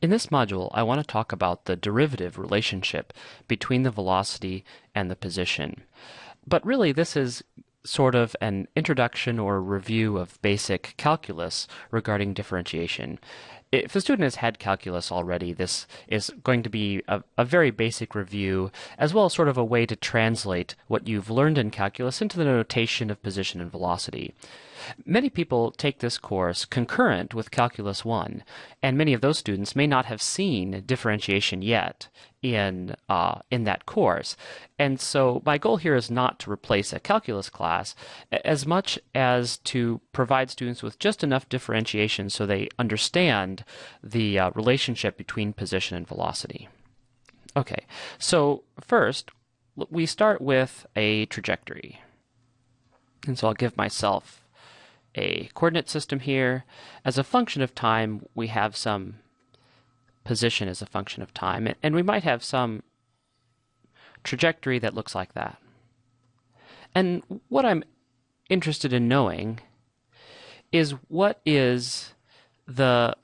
In this module, I want to talk about the derivative relationship between the velocity and the position. But really, this is sort of an introduction or review of basic calculus regarding differentiation. If the student has had calculus already, this is going to be a very basic review, as well as sort of a way to translate what you've learned in calculus into the notation of position and velocity. Many people take this course concurrent with Calculus 1, and many of those students may not have seen differentiation yet in that course. And so my goal here is not to replace a calculus class as much as to provide students with just enough differentiation so they understand the relationship between position and velocity. Okay, so first we start with a trajectory. And so I'll give myself a coordinate system here. As a function of time, we have some position as a function of time, and we might have some trajectory that looks like that. And what I'm interested in knowing is what is the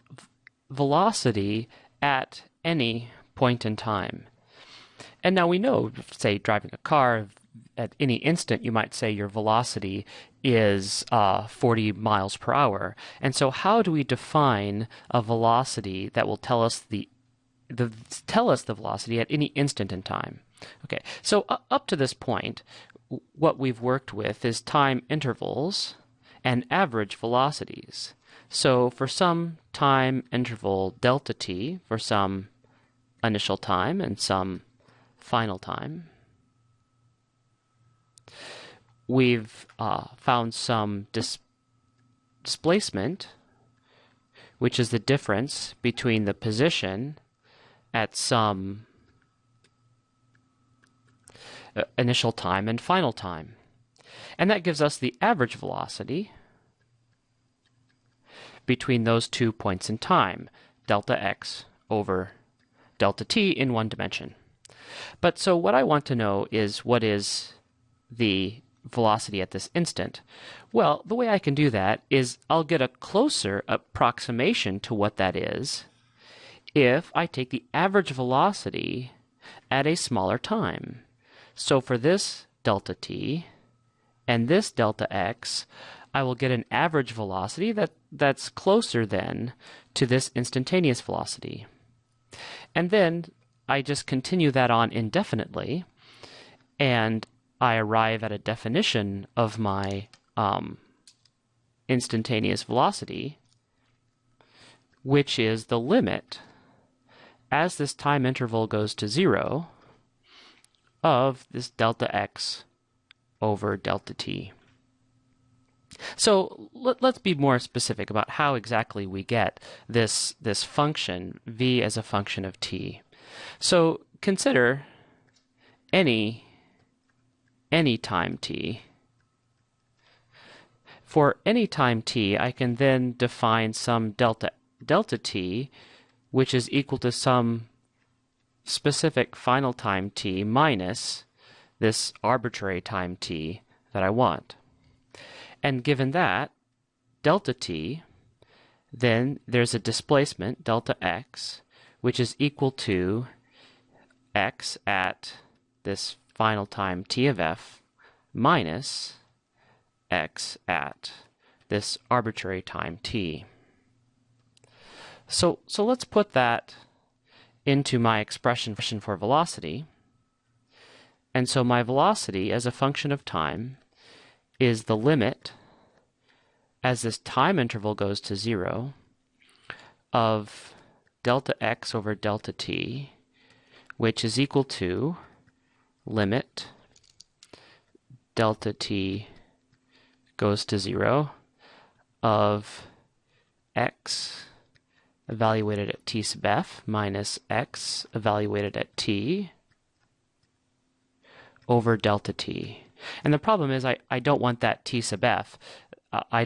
velocity at any point in time. And now we know, say, driving a car, at any instant, you might say your velocity is 40 miles per hour. And so how do we define a velocity that will tell us the velocity at any instant in time? Okay, so up to this point, what we've worked with is time intervals and average velocities. So for some time interval delta t, for some initial time and some final time, we've found some displacement, which is the difference between the position at some initial time and final time. And that gives us the average velocity between those 2 points in time, delta x over delta t in one dimension. But so what I want to know is what is the velocity at this instant. Well, the way I can do that is I'll get a closer approximation to what that is if I take the average velocity at a smaller time. So for this delta t and this delta x, I will get an average velocity that's closer then to this instantaneous velocity. And then I just continue that on indefinitely, and I arrive at a definition of my instantaneous velocity, which is the limit, as this time interval goes to 0, of this delta x over delta t. So let's be more specific about how exactly we get this function, v as a function of t. So consider any time t. For any time t, I can then define some delta t, which is equal to some specific final time t minus this arbitrary time t that I want. And given that, delta t, then there's a displacement, delta x, which is equal to x at this final time t of f minus x at this arbitrary time t. So let's put that into my expression for velocity. And so my velocity as a function of time is the limit, as this time interval goes to 0, of delta x over delta t, which is equal to limit delta t goes to 0 of x evaluated at t sub f minus x evaluated at t over delta t. And the problem is I don't want that t sub f. I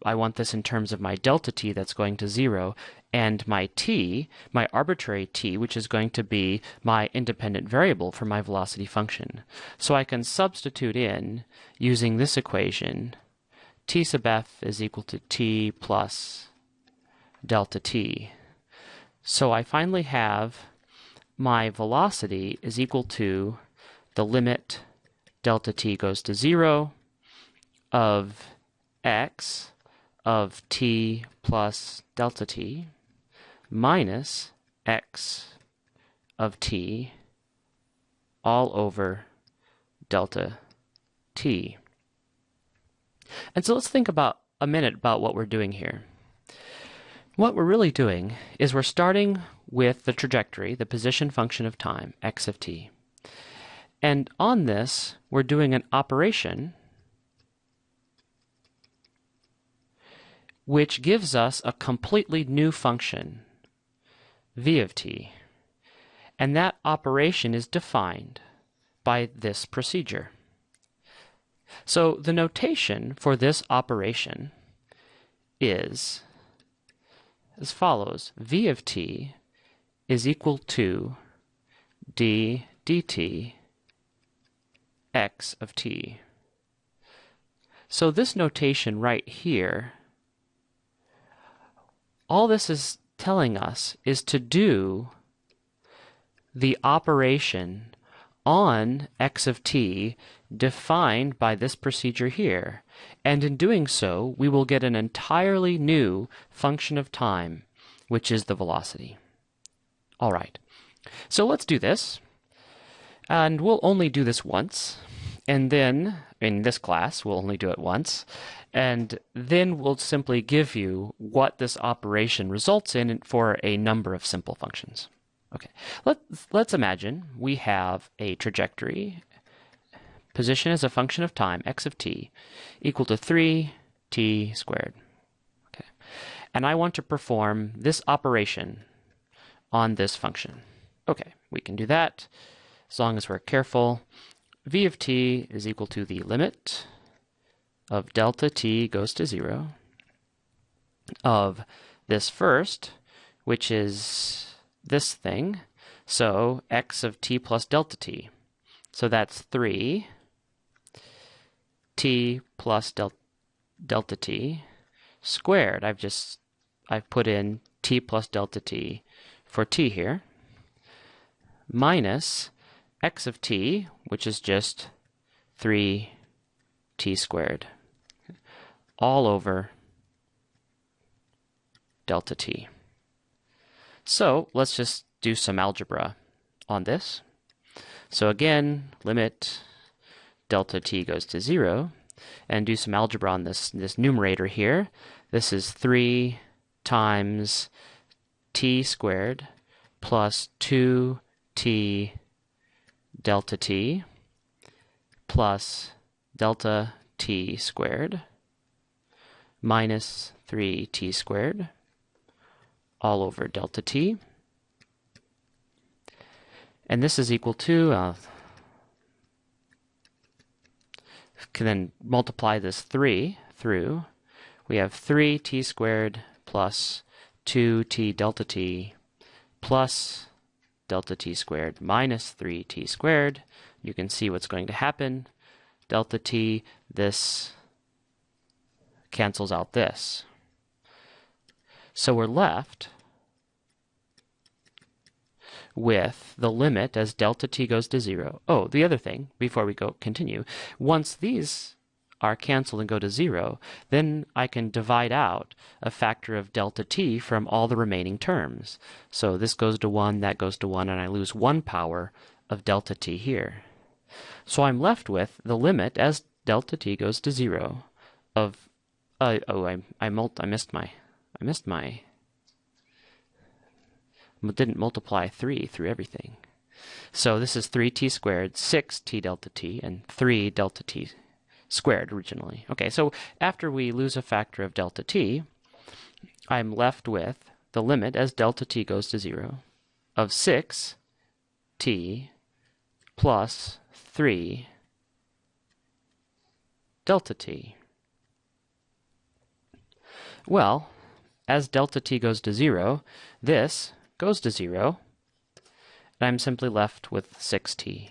want this in terms of my delta t that's going to 0, and my t, my arbitrary t, which is going to be my independent variable for my velocity function. So I can substitute in, using this equation, t sub f is equal to t plus delta t. So I finally have my velocity is equal to the limit delta t goes to 0 of x of t plus delta t minus x of t all over delta t. And so let's think about a minute about what we're doing here. What we're really doing is we're starting with the trajectory, the position function of time, x of t. And on this, we're doing an operation which gives us a completely new function, v of t. And that operation is defined by this procedure. So the notation for this operation is as follows. V of t is equal to d dt x of t. So this notation right here, all this is telling us is to do the operation on x of t defined by this procedure here. And in doing so, we will get an entirely new function of time, which is the velocity. All right, so let's do this. And we'll only do this once. And then, in this class, we'll only do it once. And then we'll simply give you what this operation results in for a number of simple functions. Okay, let's imagine we have a trajectory, position as a function of time, x of t, equal to 3t squared. Okay, and I want to perform this operation on this function. Okay, we can do that as long as we're careful. V of t is equal to the limit of delta t goes to 0 of this first, which is this thing, so x of t plus delta t. So that's 3 t plus delta t squared. I've put in t plus delta t for t here, minus x of t, which is just 3t squared, all over delta t. So let's just do some algebra on this. So again, limit delta t goes to 0, and do some algebra on this numerator here. This is 3 times t squared plus 2t delta t plus delta t squared minus 3t squared all over delta t. And this is equal to, can then multiply this 3 through. We have 3t squared plus 2t delta t plus delta t squared minus 3t squared. You can see what's going to happen. Delta t, this cancels out this. So we're left with the limit as delta t goes to 0. Oh, the other thing, before we continue, once these are canceled and go to 0, then I can divide out a factor of delta t from all the remaining terms. So this goes to 1, that goes to 1, and I lose 1 power of delta t here. So I'm left with the limit as delta t goes to 0 of, I didn't multiply 3 through everything. So this is 3t squared, 6t delta t, and 3 delta t squared originally. Okay, so after we lose a factor of delta t, I'm left with the limit as delta t goes to 0 of 6t plus 3 delta t. Well, as delta t goes to 0, this goes to 0, and I'm simply left with 6t.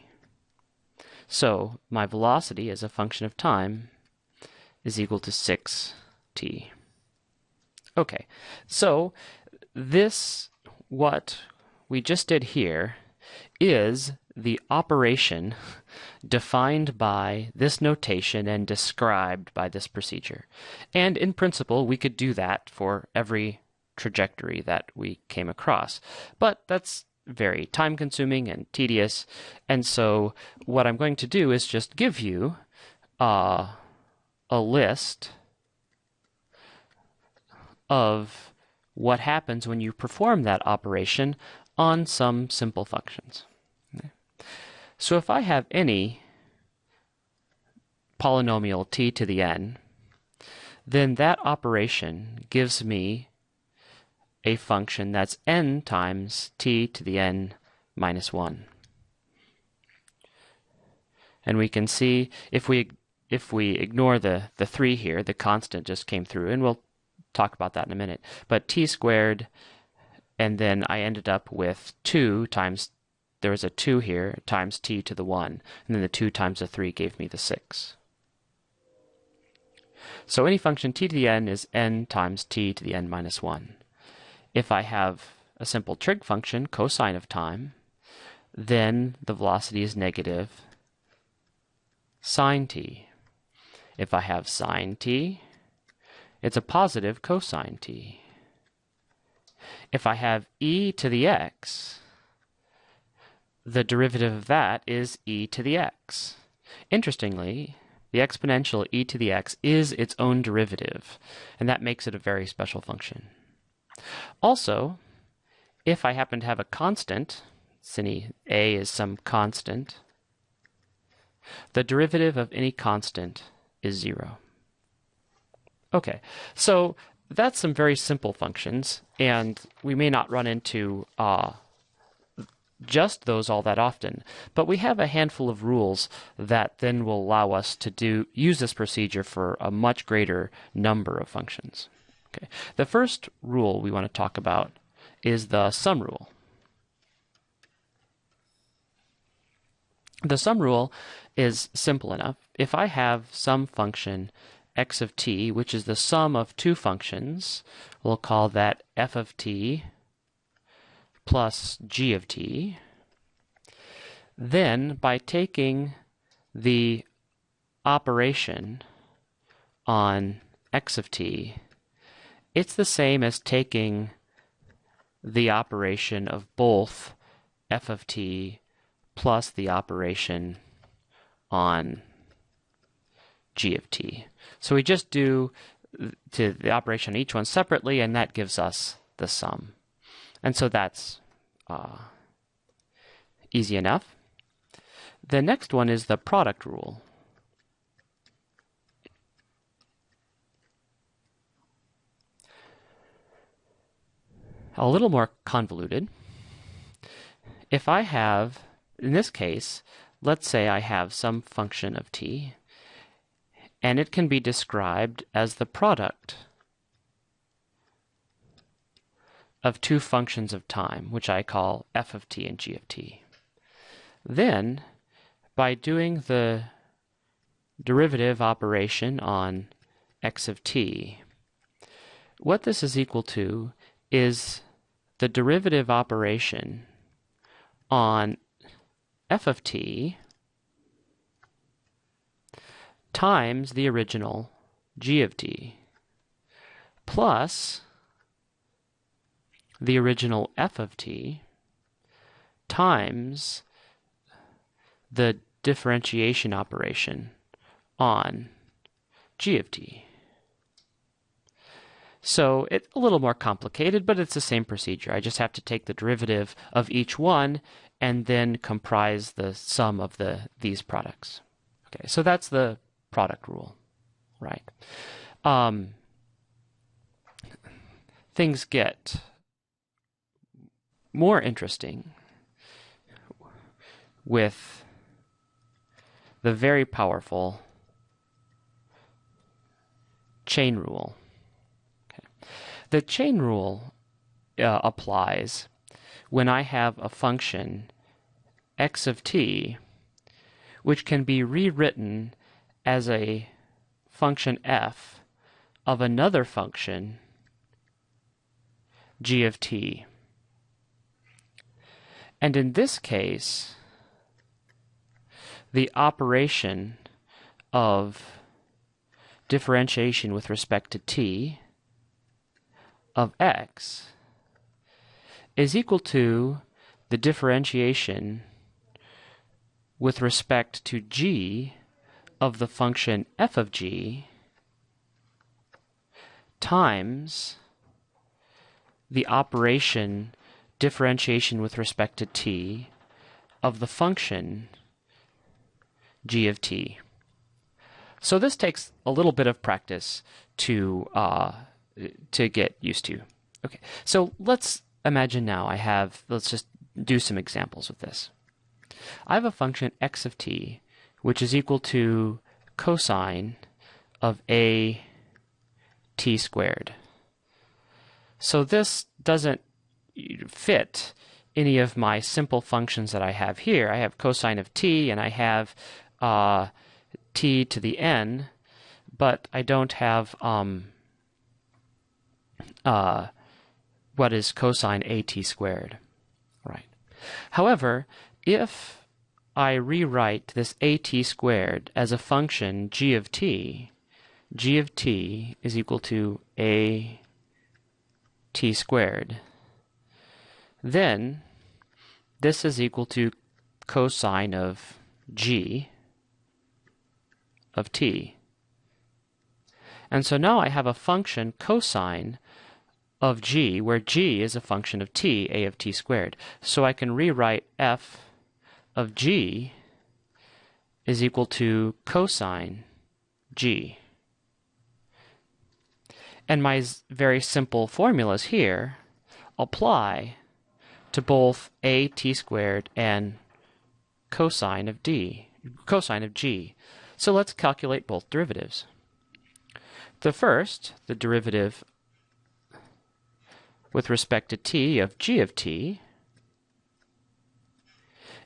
So my velocity as a function of time is equal to 6t. Okay, so this what we just did here is the operation defined by this notation and described by this procedure. And in principle, we could do that for every trajectory that we came across. But that's very time-consuming and tedious, and so what I'm going to do is just give you a list of what happens when you perform that operation on some simple functions. Okay. So if I have any polynomial t to the n, then that operation gives me a function that's n times t to the n minus 1. And we can see if we ignore the 3 here, the constant just came through, and we'll talk about that in a minute. But t squared, and then I ended up with 2 times, there was a 2 here, times t to the 1, and then the 2 times the 3 gave me the 6. So any function t to the n is n times t to the n minus 1. If I have a simple trig function, cosine of time, then the velocity is negative sine t. If I have sine t, it's a positive cosine t. If I have e to the x, the derivative of that is e to the x. Interestingly, the exponential e to the x is its own derivative, and that makes it a very special function. Also, if I happen to have a constant, since a is some constant, the derivative of any constant is 0. Okay, so that's some very simple functions, and we may not run into just those all that often, but we have a handful of rules that then will allow us to use this procedure for a much greater number of functions. Okay. The first rule we want to talk about is the sum rule. The sum rule is simple enough. If I have some function x of t, which is the sum of two functions, we'll call that f of t plus g of t, then by taking the operation on x of t, it's the same as taking the operation of both f of t plus the operation on g of t. So we just do the operation on each one separately, and that gives us the sum. And so that's easy enough. The next one is the product rule. A little more convoluted. If I have, in this case, let's say I have some function of t, and it can be described as the product of two functions of time, which I call f of t and g of t. Then, by doing the derivative operation on x of t, what this is equal to is the derivative operation on f of t times the original g of t plus the original f of t times the differentiation operation on g of t. So it's a little more complicated, but it's the same procedure. I just have to take the derivative of each one and then comprise the sum of these products. Okay, so that's the product rule, right? Things get more interesting with the very powerful chain rule. The chain rule applies when I have a function x of t which can be rewritten as a function f of another function g of t. And in this case, the operation of differentiation with respect to t of x is equal to the differentiation with respect to g of the function f of g times the operation differentiation with respect to t of the function g of t. So this takes a little bit of practice to get used to. Okay, so let's imagine now let's just do some examples with this. I have a function x of t, which is equal to cosine of a t squared. So this doesn't fit any of my simple functions that I have here. I have cosine of t, and I have t to the n, but I don't have what is cosine at squared, right? However, if I rewrite this at squared as a function g of t is equal to a t squared, then this is equal to cosine of g of t. And so now I have a function cosine of g, where g is a function of t, a of t squared. So I can rewrite f of g is equal to cosine g. And my very simple formulas here apply to both a t squared and cosine of g. So let's calculate both derivatives. The first, the derivative with respect to t of g of t,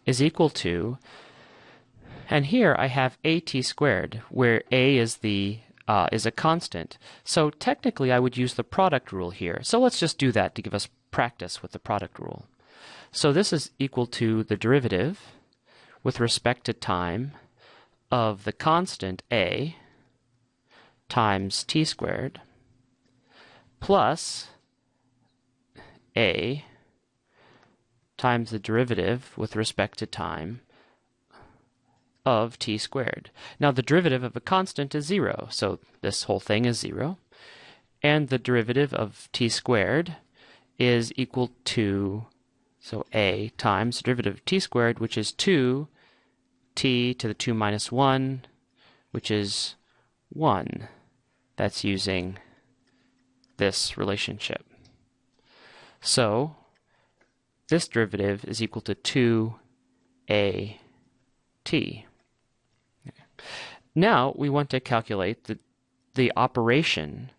is equal to, and here I have at squared, where a is a constant. So technically I would use the product rule here. So let's just do that to give us practice with the product rule. So this is equal to the derivative with respect to time of the constant a times t squared plus a times the derivative with respect to time of t squared. Now the derivative of a constant is 0, so this whole thing is 0. And the derivative of t squared is equal to, so a times the derivative of t squared, which is 2t to the 2 minus 1, which is 1. That's using this relationship. So this derivative is equal to 2at. Now we want to calculate the operation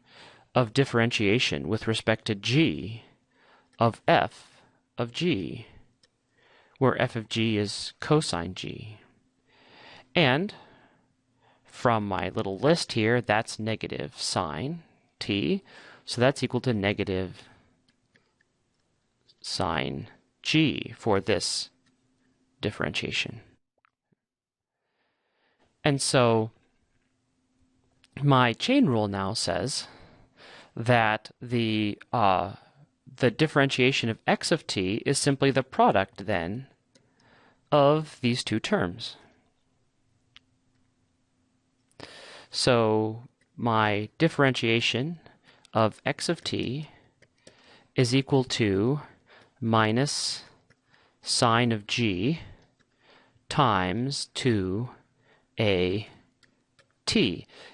of differentiation with respect to g of f of g, where f of g is cosine g. And from my little list here, that's negative sine t, so that's equal to negative sine g for this differentiation. And so my chain rule now says that the differentiation of x of t is simply the product then of these two terms. So my differentiation of x of t is equal to minus sine of g times 2at.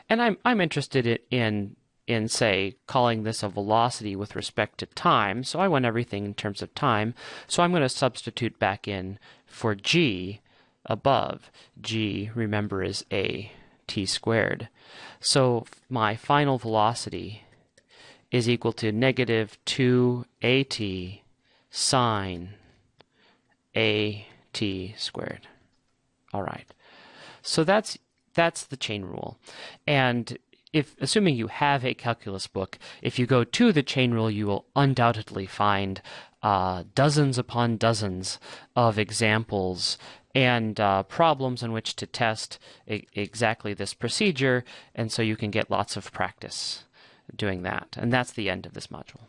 And I'm interested in say, calling this a velocity with respect to time, so I want everything in terms of time. So I'm going to substitute back in for g above. G, remember, is a t squared. So my final velocity is equal to negative 2at sine at squared. All right. So that's the chain rule. And if assuming you have a calculus book, if you go to the chain rule, you will undoubtedly find dozens upon dozens of examples and problems in which to test exactly this procedure, and so you can get lots of practice doing that. And that's the end of this module.